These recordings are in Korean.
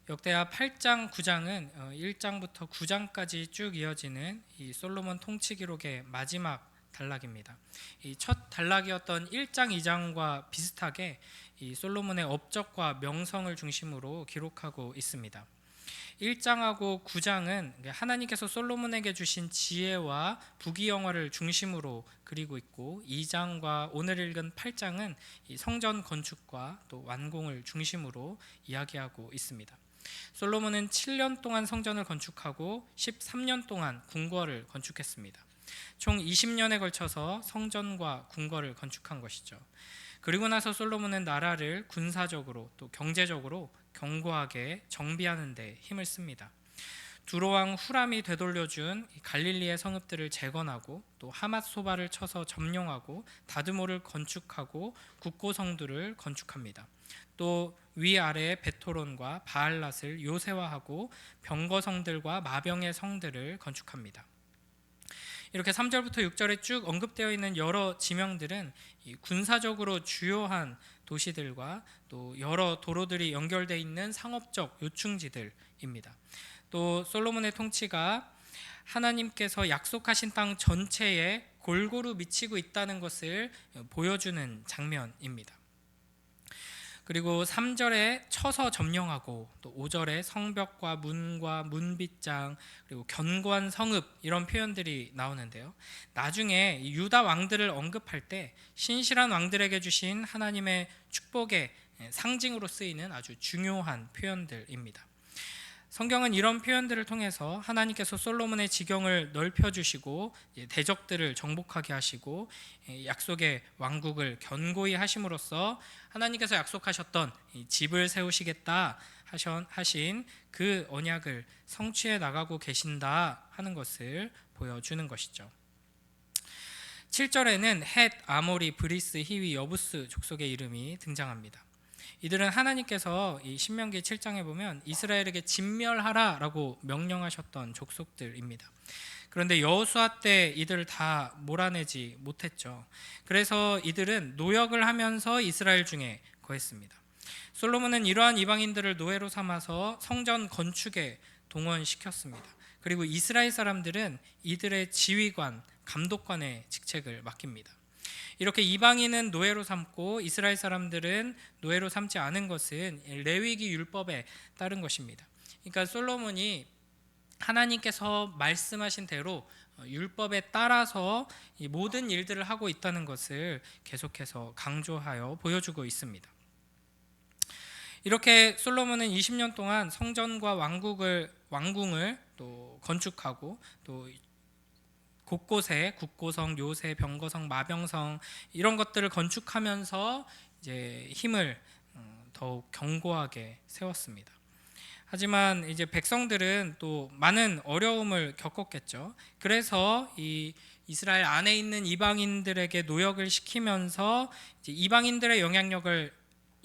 역대하 8장, 9장은 1장부터 9장까지 쭉 이어지는 이 솔로몬 통치 기록의 마지막 단락입니다. 이 첫 단락이었던 1장, 2장과 비슷하게 이 솔로몬의 업적과 명성을 중심으로 기록하고 있습니다. 1장하고 9장은 하나님께서 솔로몬에게 주신 지혜와 부귀영화를 중심으로 그리고 있고, 2장과 오늘 읽은 8장은 이 성전 건축과 또 완공을 중심으로 이야기하고 있습니다. 솔로몬은 7년 동안 성전을 건축하고 13년 동안 궁궐을 건축했습니다. 총 20년에 걸쳐서 성전과 궁궐을 건축한 것이죠. 그리고 나서 솔로몬은 나라를 군사적으로 또 경제적으로 견고하게 정비하는 데 힘을 씁니다. 두로왕 후람이 되돌려준 갈릴리의 성읍들을 재건하고, 또 하맛소바를 쳐서 점령하고 다드모를 건축하고 국고성들을 건축합니다. 또 위아래의 베토론과 바알랏을 요새화하고 병거성들과 마병의 성들을 건축합니다. 이렇게 3절부터 6절에 쭉 언급되어 있는 여러 지명들은 이 군사적으로 주요한 도시들과 또 여러 도로들이 연결되어 있는 상업적 요충지들입니다. 또 솔로몬의 통치가 하나님께서 약속하신 땅 전체에 골고루 미치고 있다는 것을 보여주는 장면입니다. 그리고 3절에 쳐서 점령하고, 또 5절에 성벽과 문과 문빗장, 그리고 견고한 성읍, 이런 표현들이 나오는데요. 나중에 유다 왕들을 언급할 때 신실한 왕들에게 주신 하나님의 축복의 상징으로 쓰이는 아주 중요한 표현들입니다. 성경은 이런 표현들을 통해서 하나님께서 솔로몬의 지경을 넓혀주시고 대적들을 정복하게 하시고 약속의 왕국을 견고히 하심으로써 하나님께서 약속하셨던 집을 세우시겠다 하신 그 언약을 성취해 나가고 계신다 하는 것을 보여주는 것이죠. 7절에는 헷, 아모리, 브리스, 히위, 여부스 족속의 이름이 등장합니다. 이들은 하나님께서 이 신명기 7장에 보면 이스라엘에게 진멸하라라고 명령하셨던 족속들입니다. 그런데 여호수아 때 이들을 다 몰아내지 못했죠. 그래서 이들은 노역을 하면서 이스라엘 중에 거했습니다. 솔로몬은 이러한 이방인들을 노예로 삼아서 성전 건축에 동원시켰습니다. 그리고 이스라엘 사람들은 이들의 지휘관, 감독관의 직책을 맡깁니다. 이렇게 이방인은 노예로 삼고 이스라엘 사람들은 노예로 삼지 않은 것은 레위기 율법에 따른 것입니다. 그러니까 솔로몬이 하나님께서 말씀하신 대로 율법에 따라서 이 모든 일들을 하고 있다는 것을 계속해서 강조하여 보여주고 있습니다. 이렇게 솔로몬은 20년 동안 성전과 왕궁을 또 건축하고, 또 곳곳에 국고성, 요새, 병거성, 마병성 이런 것들을 건축하면서 이제 힘을 더욱 견고하게 세웠습니다. 하지만 이제 백성들은 또 많은 어려움을 겪었겠죠. 그래서 이 이스라엘 안에 있는 이방인들에게 노역을 시키면서 이제 이방인들의 영향력을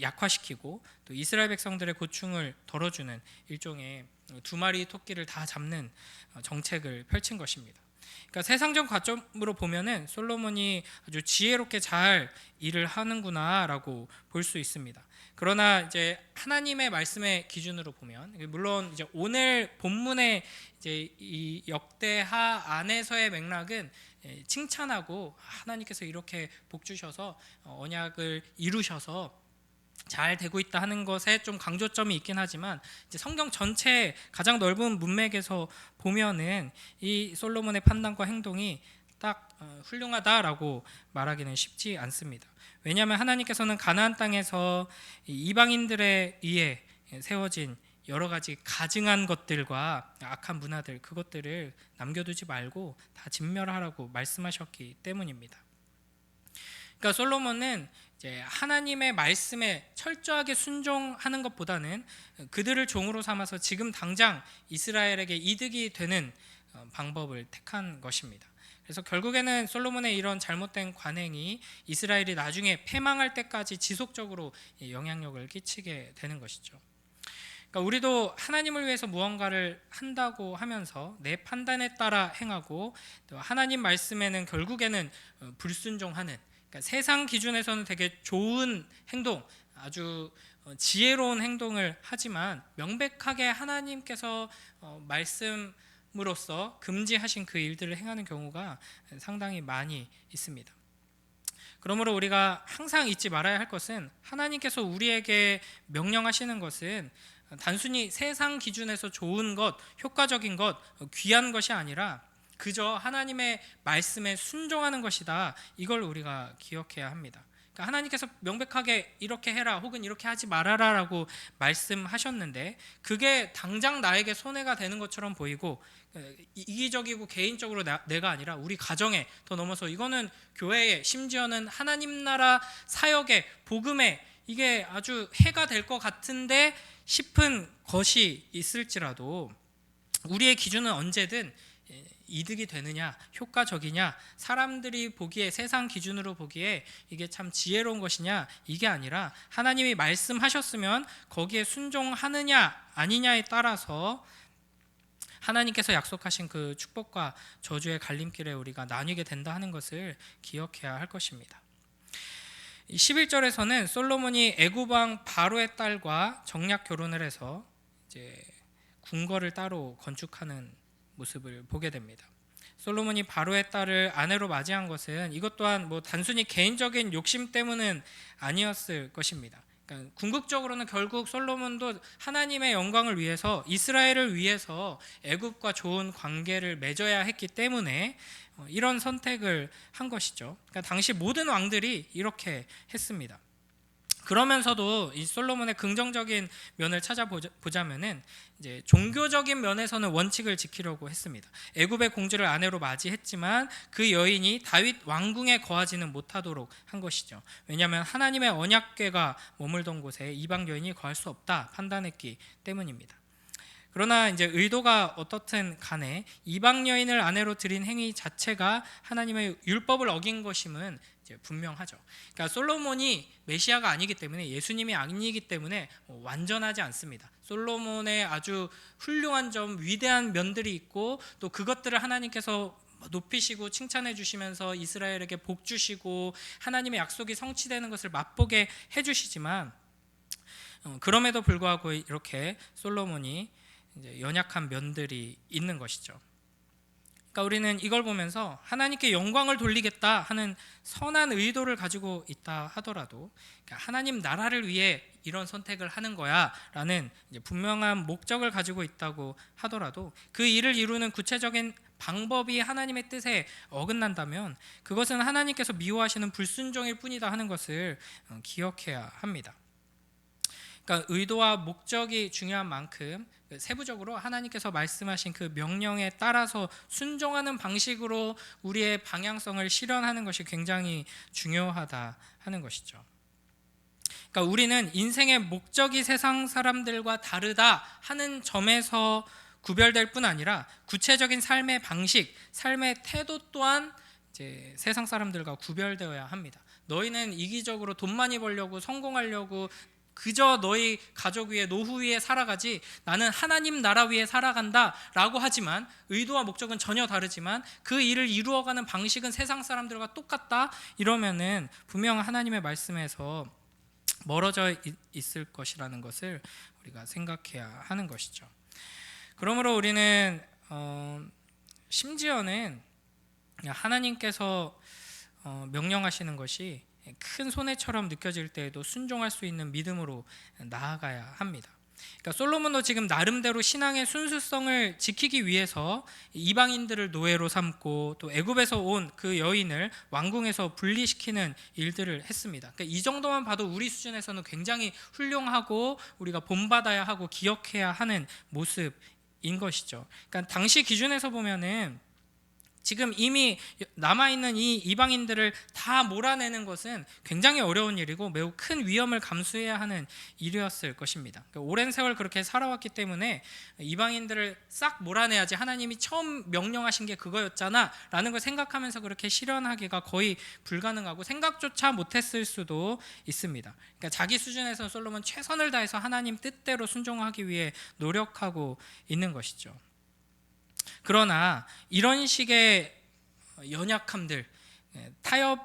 약화시키고, 또 이스라엘 백성들의 고충을 덜어주는 일종의 두 마리 토끼를 다 잡는 정책을 펼친 것입니다. 그러니까 세상적 관점으로 보면은 솔로몬이 아주 지혜롭게 잘 일을 하는구나라고 볼 수 있습니다. 그러나 이제 하나님의 말씀의 기준으로 보면, 물론 이제 오늘 본문의 이제 이 역대하 안에서의 맥락은 칭찬하고 하나님께서 이렇게 복 주셔서 언약을 이루셔서 잘 되고 있다 하는 것에 좀 강조점이 있긴 하지만, 이제 성경 전체 가장 넓은 문맥에서 보면은 이 솔로몬의 판단과 행동이 딱 훌륭하다라고 말하기는 쉽지 않습니다. 왜냐하면 하나님께서는 가나안 땅에서 이방인들에 의해 세워진 여러 가지 가증한 것들과 악한 문화들, 그것들을 남겨두지 말고 다 진멸하라고 말씀하셨기 때문입니다. 그러니까 솔로몬은 이제 하나님의 말씀에 철저하게 순종하는 것보다는 그들을 종으로 삼아서 지금 당장 이스라엘에게 이득이 되는 방법을 택한 것입니다. 그래서 결국에는 솔로몬의 이런 잘못된 관행이 이스라엘이 나중에 패망할 때까지 지속적으로 영향력을 끼치게 되는 것이죠. 그러니까 우리도 하나님을 위해서 무언가를 한다고 하면서 내 판단에 따라 행하고, 또 하나님 말씀에는 결국에는 불순종하는, 그러니까 세상 기준에서는 되게 좋은 행동, 아주 지혜로운 행동을 하지만 명백하게 하나님께서 말씀으로써 금지하신 그 일들을 행하는 경우가 상당히 많이 있습니다. 그러므로 우리가 항상 잊지 말아야 할 것은 하나님께서 우리에게 명령하시는 것은 단순히 세상 기준에서 좋은 것, 효과적인 것, 귀한 것이 아니라 그저 하나님의 말씀에 순종하는 것이다. 이걸 우리가 기억해야 합니다. 그러니까 하나님께서 명백하게 이렇게 해라 혹은 이렇게 하지 말아라 라고 말씀하셨는데 그게 당장 나에게 손해가 되는 것처럼 보이고 이기적이고 개인적으로 내가 아니라 우리 가정에 더 넘어서 이거는 교회에 심지어는 하나님 나라 사역에 복음에 이게 아주 해가 될 것 같은데 싶은 것이 있을지라도 우리의 기준은 언제든 이득이 되느냐, 효과적이냐, 사람들이 보기에 세상 기준으로 보기에 이게 참 지혜로운 것이냐 이게 아니라 하나님이 말씀하셨으면 거기에 순종하느냐 아니냐에 따라서 하나님께서 약속하신 그 축복과 저주의 갈림길에 우리가 나뉘게 된다 하는 것을 기억해야 할 것입니다. 11절에서는 솔로몬이 애굽 왕 바로의 딸과 정략 결혼을 해서 이제 궁궐을 따로 건축하는 모습을 보게 됩니다. 솔로몬이 바로의 딸을 아내로 맞이한 것은 이것 또한 단순히 개인적인 욕심 때문은 아니었을 것입니다. 그러니까 궁극적으로는 결국 솔로몬도 하나님의 영광을 위해서 이스라엘을 위해서 애굽과 좋은 관계를 맺어야 했기 때문에 이런 선택을 한 것이죠. 그러니까 당시 모든 왕들이 이렇게 했습니다. 그러면서도 이 솔로몬의 긍정적인 면을 찾아보자면은 이제 종교적인 면에서는 원칙을 지키려고 했습니다. 애굽의 공주를 아내로 맞이했지만 그 여인이 다윗 왕궁에 거하지는 못하도록 한 것이죠. 왜냐하면 하나님의 언약궤가 머물던 곳에 이방 여인이 거할 수 없다 판단했기 때문입니다. 그러나 이제 의도가 어떻든 간에 이방 여인을 아내로 들인 행위 자체가 하나님의 율법을 어긴 것임은 이제 분명하죠. 그러니까 솔로몬이 메시아가 아니기 때문에 예수님이 아니기 때문에 완전하지 않습니다. 솔로몬의 아주 훌륭한 점, 위대한 면들이 있고 또 그것들을 하나님께서 높이시고 칭찬해 주시면서 이스라엘에게 복 주시고 하나님의 약속이 성취되는 것을 맛보게 해 주시지만 그럼에도 불구하고 이렇게 솔로몬이 이제 연약한 면들이 있는 것이죠. 그러니까 우리는 이걸 보면서 하나님께 영광을 돌리겠다 하는 선한 의도를 가지고 있다 하더라도 그러니까 하나님 나라를 위해 이런 선택을 하는 거야 라는 이제 분명한 목적을 가지고 있다고 하더라도 그 일을 이루는 구체적인 방법이 하나님의 뜻에 어긋난다면 그것은 하나님께서 미워하시는 불순종일 뿐이다 하는 것을 기억해야 합니다. 그러니까 의도와 목적이 중요한 만큼 세부적으로 하나님께서 말씀하신 그 명령에 따라서 순종하는 방식으로 우리의 방향성을 실현하는 것이 굉장히 중요하다 하는 것이죠. 그러니까 우리는 인생의 목적이 세상 사람들과 다르다 하는 점에서 구별될 뿐 아니라 구체적인 삶의 방식, 삶의 태도 또한 이제 세상 사람들과 구별되어야 합니다. 너희는 이기적으로 돈 많이 벌려고 성공하려고 그저 너희 가족 위에 노후 위에 살아가지 나는 하나님 나라 위에 살아간다 라고 하지만 의도와 목적은 전혀 다르지만 그 일을 이루어가는 방식은 세상 사람들과 똑같다 이러면은 분명 하나님의 말씀에서 멀어져 있을 것이라는 것을 우리가 생각해야 하는 것이죠. 그러므로 우리는 심지어는 하나님께서 명령하시는 것이 큰 손해처럼 느껴질 때에도 순종할 수 있는 믿음으로 나아가야 합니다. 그러니까 솔로몬도 지금 나름대로 신앙의 순수성을 지키기 위해서 이방인들을 노예로 삼고 또 애굽에서 온 그 여인을 왕궁에서 분리시키는 일들을 했습니다. 그러니까 이 정도만 봐도 우리 수준에서는 굉장히 훌륭하고 우리가 본받아야 하고 기억해야 하는 모습인 것이죠. 그러니까 당시 기준에서 보면은 지금 이미 남아있는 이 이방인들을 다 몰아내는 것은 굉장히 어려운 일이고 매우 큰 위험을 감수해야 하는 일이었을 것입니다. 그러니까 오랜 세월 그렇게 살아왔기 때문에 이방인들을 싹 몰아내야지 하나님이 처음 명령하신 게 그거였잖아 라는 걸 생각하면서 그렇게 실현하기가 거의 불가능하고 생각조차 못했을 수도 있습니다. 그러니까 자기 수준에서 솔로몬 최선을 다해서 하나님 뜻대로 순종하기 위해 노력하고 있는 것이죠. 그러나 이런 식의 연약함들, 타협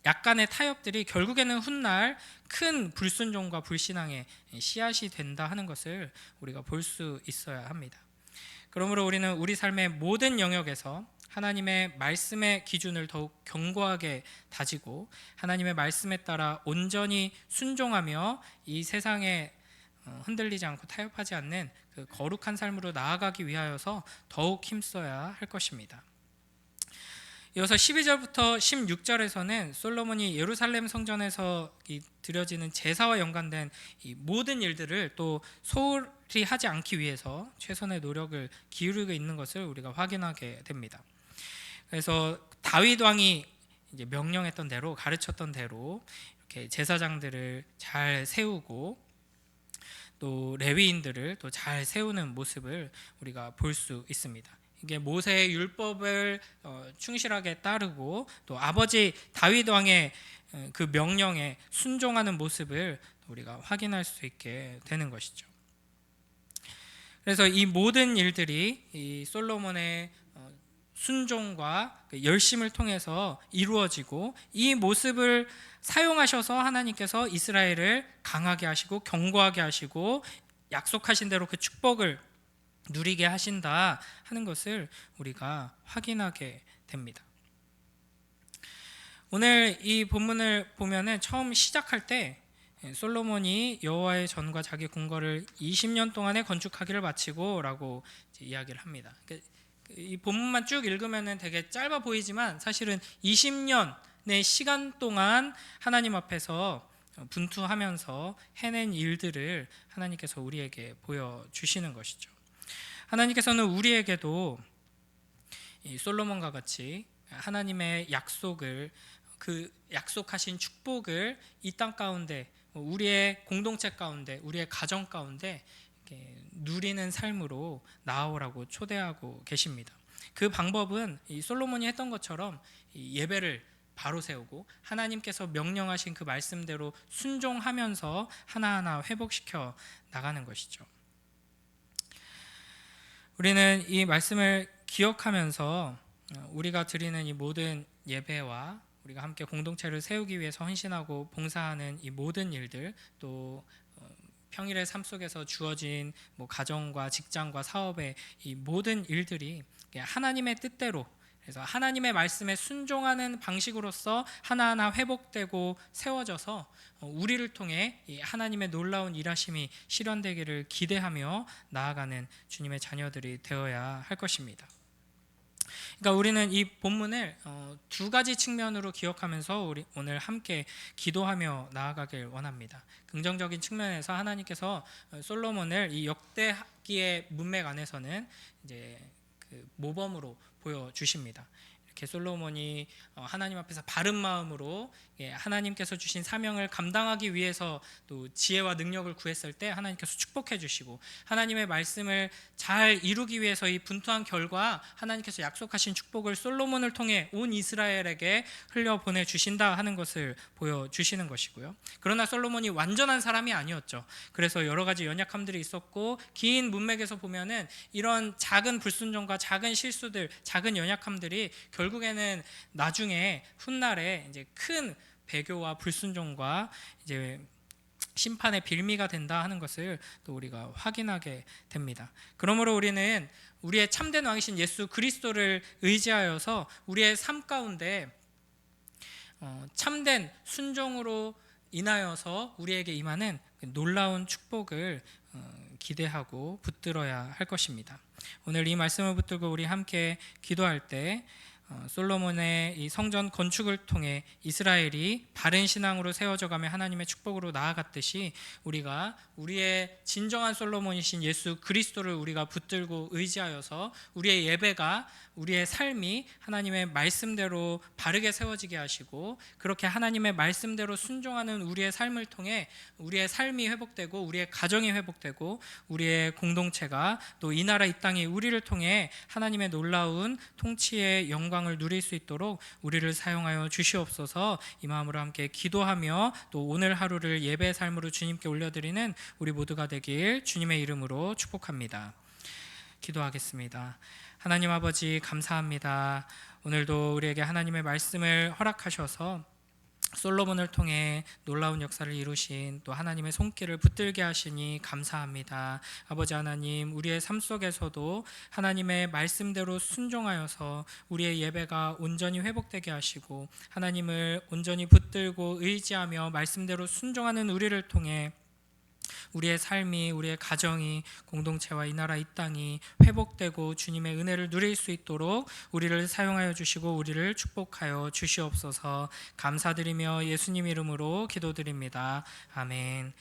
약간의 타협들이 결국에는 훗날 큰 불순종과 불신앙의 씨앗이 된다 하는 것을 우리가 볼 수 있어야 합니다. 그러므로 우리는 우리 삶의 모든 영역에서 하나님의 말씀의 기준을 더욱 견고하게 다지고 하나님의 말씀에 따라 온전히 순종하며 이 세상에 흔들리지 않고 타협하지 않는 그 거룩한 삶으로 나아가기 위하여서 더욱 힘써야 할 것입니다. 이어서 12절부터 16절에서는 솔로몬이 예루살렘 성전에서 드려지는 제사와 연관된 이 모든 일들을 또 소홀히 하지 않기 위해서 최선의 노력을 기울이고 있는 것을 우리가 확인하게 됩니다. 그래서 다윗 왕이 이제 명령했던 대로, 가르쳤던 대로 이렇게 제사장들을 잘 세우고 또 레위인들을 또 잘 세우는 모습을 우리가 볼 수 있습니다. 이게 모세의 율법을 충실하게 따르고 또 아버지 다윗 왕의 그 명령에 순종하는 모습을 우리가 확인할 수 있게 되는 것이죠. 그래서 이 모든 일들이 이 솔로몬의 순종과 열심을 통해서 이루어지고 이 모습을 사용하셔서 하나님께서 이스라엘을 강하게 하시고 견고하게 하시고 약속하신 대로 그 축복을 누리게 하신다 하는 것을 우리가 확인하게 됩니다. 오늘 이 본문을 보면은 처음 시작할 때 솔로몬이 여호와의 전과 자기 궁궐을 20년 동안에 건축하기를 마치고 라고 이야기를 합니다. 이 본문만 쭉 읽으면은 되게 짧아 보이지만 사실은 20년의 시간 동안 하나님 앞에서 분투하면서 해낸 일들을 하나님께서 우리에게 보여주시는 것이죠. 하나님께서는 우리에게도 이 솔로몬과 같이 하나님의 약속을, 그 약속하신 축복을 이 땅 가운데, 우리의 공동체 가운데, 우리의 가정 가운데 누리는 삶으로 나아오라고 초대하고 계십니다. 그 방법은 이 솔로몬이 했던 것처럼 이 예배를 바로 세우고 하나님께서 명령하신 그 말씀대로 순종하면서 하나하나 회복시켜 나가는 것이죠. 우리는 이 말씀을 기억하면서 우리가 드리는 이 모든 예배와 우리가 함께 공동체를 세우기 위해서 헌신하고 봉사하는 이 모든 일들, 또 평일의 삶 속에서 주어진 가정과 직장과 사업의 이 모든 일들이 하나님의 뜻대로, 그래서 하나님의 말씀에 순종하는 방식으로서 하나하나 회복되고 세워져서 우리를 통해 이 하나님의 놀라운 일하심이 실현되기를 기대하며 나아가는 주님의 자녀들이 되어야 할 것입니다. 그러니까 우리는 이 본문을 두 가지 측면으로 기억하면서 우리 오늘 함께 기도하며 나아가길 원합니다. 긍정적인 측면에서 하나님께서 솔로몬을 이 역대기의 문맥 안에서는 이제 그 모범으로 보여주십니다. 이렇게 솔로몬이 하나님 앞에서 바른 마음으로 하나님께서 주신 사명을 감당하기 위해서 또 지혜와 능력을 구했을 때 하나님께서 축복해 주시고, 하나님의 말씀을 잘 이루기 위해서 이 분투한 결과 하나님께서 약속하신 축복을 솔로몬을 통해 온 이스라엘에게 흘려보내 주신다 하는 것을 보여주시는 것이고요. 그러나 솔로몬이 완전한 사람이 아니었죠. 그래서 여러 가지 연약함들이 있었고, 긴 문맥에서 보면은 이런 작은 불순종과 작은 실수들, 작은 연약함들이 결국에는 나중에 훗날에 이제 큰 배교와 불순종과 이제 심판의 빌미가 된다 하는 것을 또 우리가 확인하게 됩니다. 그러므로 우리는 우리의 참된 왕이신 예수 그리스도를 의지하여서 우리의 삶 가운데 참된 순종으로 인하여서 우리에게 임하는 놀라운 축복을 기대하고 붙들어야 할 것입니다. 오늘 이 말씀을 붙들고 우리 함께 기도할 때 솔로몬의 이 성전 건축을 통해 이스라엘이 바른 신앙으로 세워져가며 하나님의 축복으로 나아갔듯이 우리가 우리의 진정한 솔로몬이신 예수 그리스도를 우리가 붙들고 의지하여서 우리의 예배가, 우리의 삶이 하나님의 말씀대로 바르게 세워지게 하시고, 그렇게 하나님의 말씀대로 순종하는 우리의 삶을 통해 우리의 삶이 회복되고 우리의 가정이 회복되고 우리의 공동체가, 또 이 나라 이 땅이 우리를 통해 하나님의 놀라운 통치의 영광을 누릴 수 있도록 우리를 사용하여 주시옵소서. 이 마음으로 함께 기도하며 또 오늘 하루를 예배의 삶으로 주님께 올려드리는 우리 모두가 되길 주님의 이름으로 축복합니다. 기도하겠습니다. 하나님 아버지 감사합니다. 오늘도 우리에게 하나님의 말씀을 허락하셔서 솔로몬을 통해 놀라운 역사를 이루신 또 하나님의 손길을 붙들게 하시니 감사합니다. 아버지 하나님, 우리의 삶 속에서도 하나님의 말씀대로 순종하여서 우리의 예배가 온전히 회복되게 하시고 하나님을 온전히 붙들고 의지하며 말씀대로 순종하는 우리를 통해 우리의 삶이, 우리의 가정이, 공동체와 이 나라 이 땅이 회복되고 주님의 은혜를 누릴 수 있도록 우리를 사용하여 주시고 우리를 축복하여 주시옵소서. 감사드리며 예수님 이름으로 기도드립니다. 아멘.